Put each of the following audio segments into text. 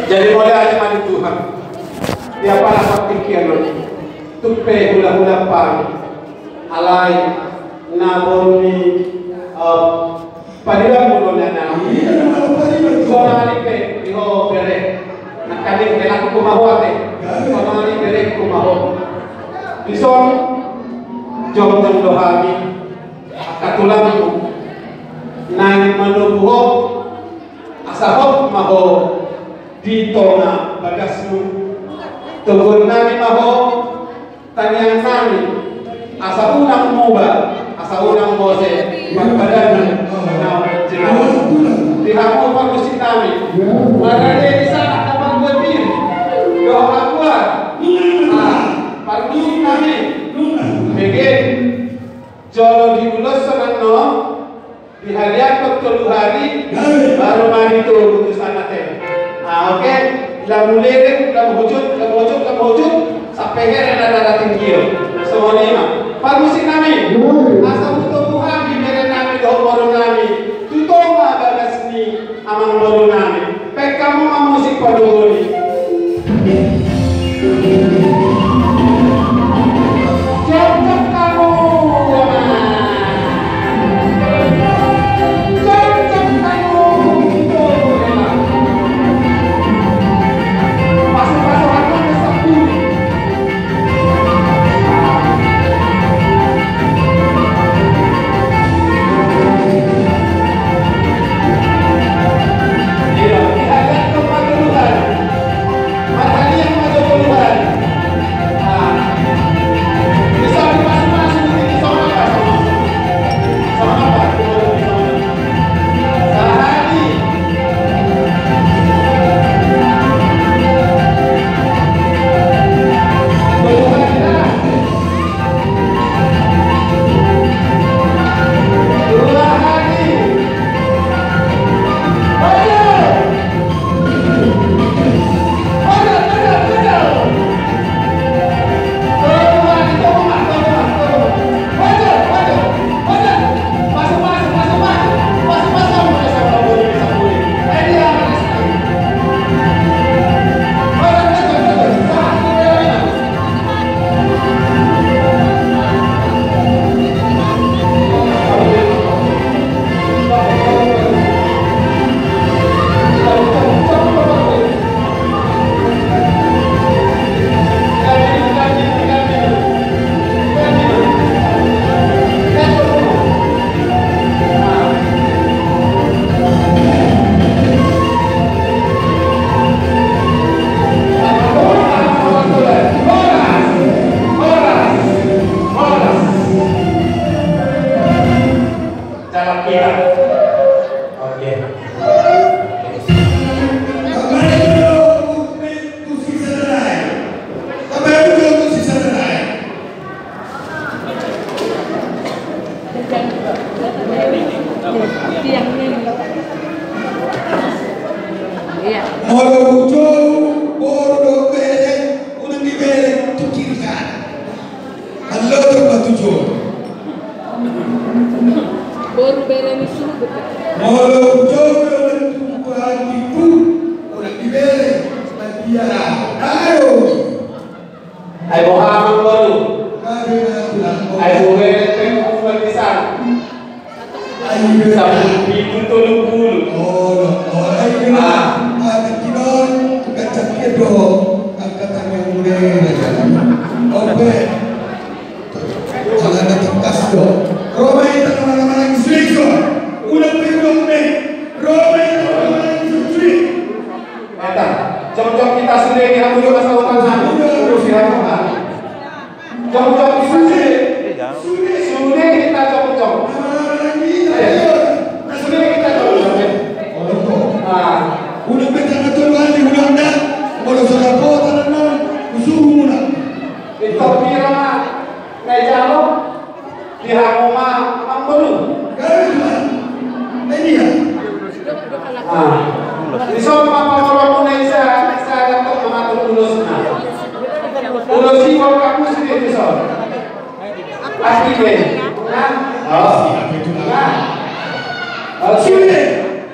Jadi modal mani Tuhan. Dia para pikir tupe hula-hula pagi alai naboni padila mulona na. Sonali pe diho bere nakali elang kumahwate. Sonali bere kumaho. Bison jom dan dohami akatulang nang manubuho asahok maho dito na bagasnu tugon nami maho tanyang nami asa unang muba asa unang bose magbadan na jinawa tihamo pagusin nami magade di sana kapag gawin yo akwa pagusin nami begin jolo diulos sanano dihalian pagtulu hari baru mari itu putusan natin. Oke, lam mulai lam wujud sampai kira ada tinggi. Semuanya mah. Permisi kami. Asal untuk Tuhan di mere nami doh baru nami. Tutong bagas ni amang baru nami. Pek kamu musik paduli. Jom kamu.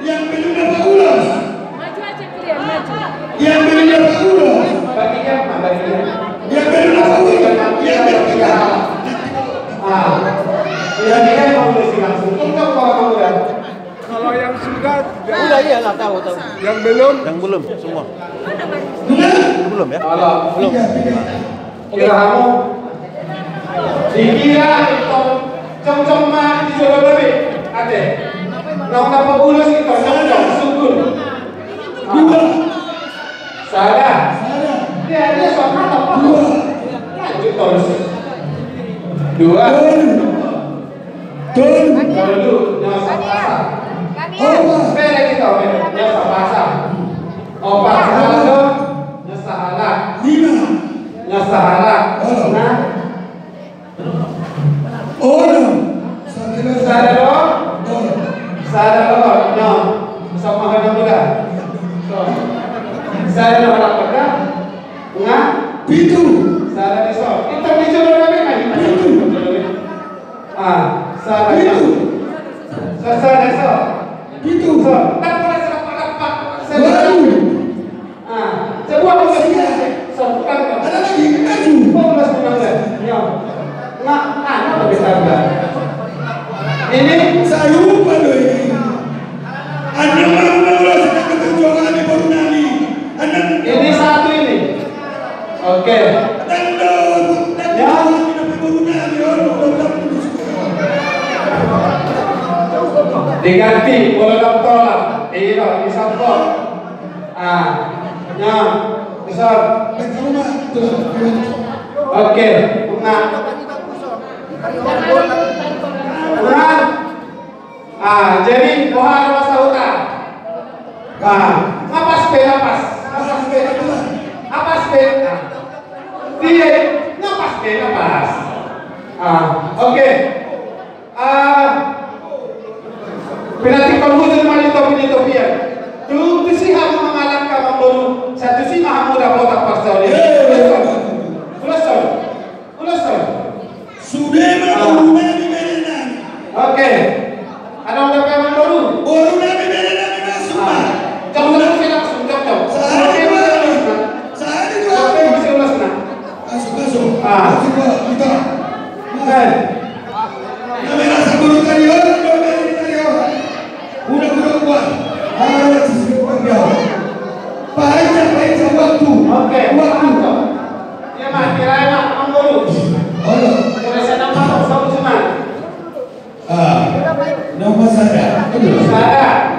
Yang belum dapat ulas. Maju aja kalian, maju. Ya Udah iya lah tahu. Yang belum semua. Belum ya? Belum. Kira kamu dikira cong mah di Jawa Bali ada. Nang apa ulas itu cong syukur. Salah. Dia sama apa? Lanjut terus. 2. Dulu nyasa pasang. Beda kita nyasa pasang. 4 salah dong. Nyasa halak. 5. Nyasa halak. Nah. Sadar dong. Sama hanya muda. Sadar halak pada. Nga. Pitu. Sadar iso. Kita bicara nabi kan? Pitu. Sadar iso. Sadar iso. Pitu. Tak boleh serap. Sadar. Sebuah posisinya. Sokan. Ada lagi. Maju. Polos menang. Ya. Nah, anak lebih sabar. Ini saya lupa loh ini. Anda mau melakukan keperjuangan di Bornali. Ini satu ini. Oke. Ya. Diganti boleh tolak. Iya, disambung. Ya, bisa. Oke, nah. Jadi pohon masa hutan. Ngapas beda pas. Ngapas beda. Dia ngapas beda pas. Oke. Berarti kamu jadi topi-topian. Tuh sih kamu mengalahkan membaru satu sih kamu dapat otak pasal ini. Selesai. Sudah menurunkan di mana? Oke. Ada orang yang membaru. Baru nabi mana masuk. Kamu saya langsung jawab. Saya masih ulas nak. Masuk. Kita. Kamera saburu tadi orang. Udah kuat. Harus disebutkan. Baca waktu. Oke. Waktu. Ya mak, kira-kira membaru. Boleh saya nama sama cuma. Nama saya. Saya.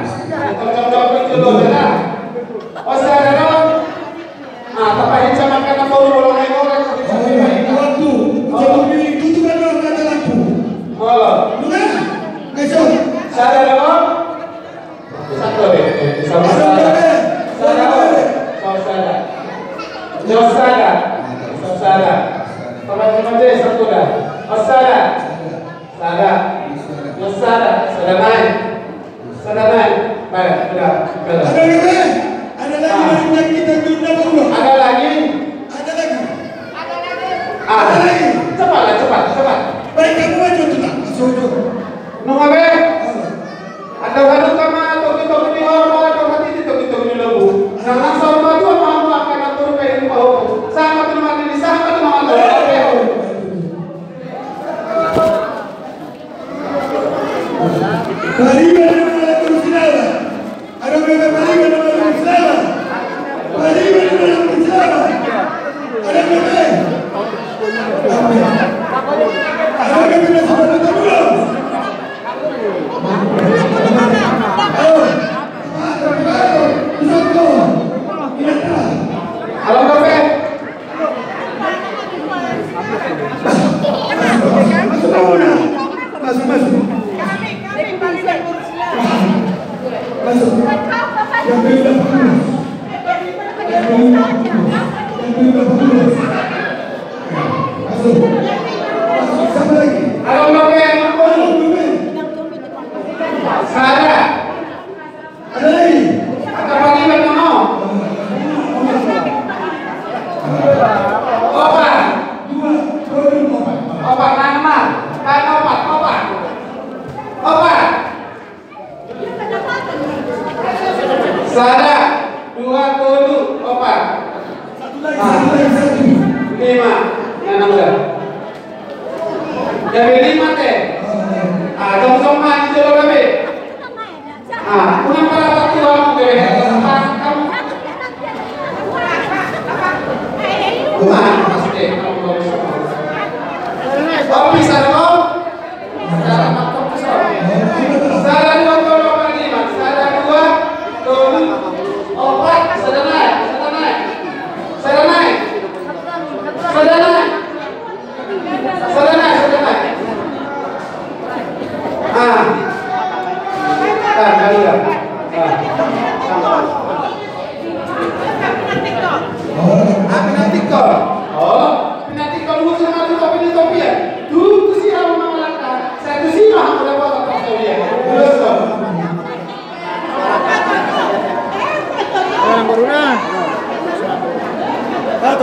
Contoh itu dulu dah. Oh saya dong. Tapi ini sama kena baru bolong air orang. Waktu. Jadi itu kan orang kata lampu. Bukan? Besok. Saya dong. Satu deh. Sama saya. Sada. Teman-teman deh satu dah. Sada naik. Baik, sudah. Ada lagi kita tunda dulu. Ada lagi. Cepat. Baik, kamu maju tuh tak? Masuk. Nunggu be. Ada baru kama toki di hormat atau hati toki di lebu. Jangan sorma tu mau akan atur pe ini bau. Sama teman ini sama teman Pulang para tua kamu. Kumaha pasti kamu oh bisa dong. Sekarang makan besar. Salah dua kalau lagi mas. Salah dua, tuh, opat, sudah naik.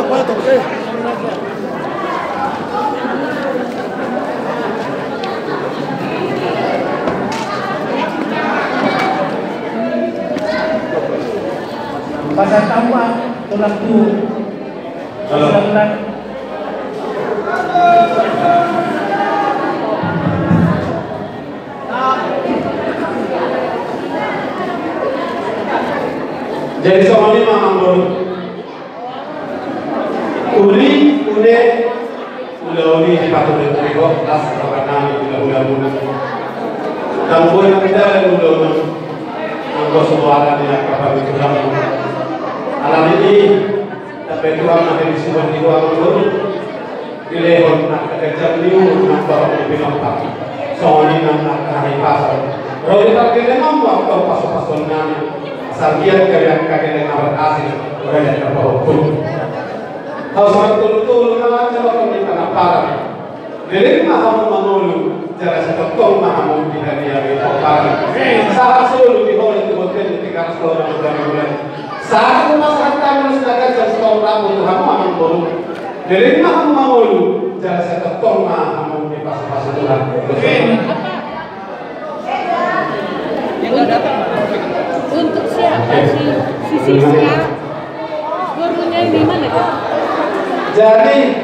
Patok, oke. Pasar tambah tulang tuh. Jadi sama ini mamang baru. Uli di patut berikut tas karena ula. Dan boleh kita ula. Anggo suara dia kapal itu kamu. Alam ini tapi Tuhan nanti disebut di ruang dulu. Dilehon nak kerja liu nak bawa di pinang soalnya nak hari pasar. Kalau kita kena mampu atau pasal nani. Sabian kalian dengan berhasil oleh terpahupun. Harus betul-betul mengajar orang di tanah parah. Dari mahamu manulu, cara setokong mahamu di hadiah itu parah. Saat selalu di hall itu hotel di 300 orang dari bulan. Saat masyarakat kami sedangkan jam setengah rambut Tuhan mahamu baru. Dari mahamu manulu, cara setokong mahamu di pas-pas Tuhan. Yang datang. Untuk siapa si Siska? Gurunya di mana? Jadi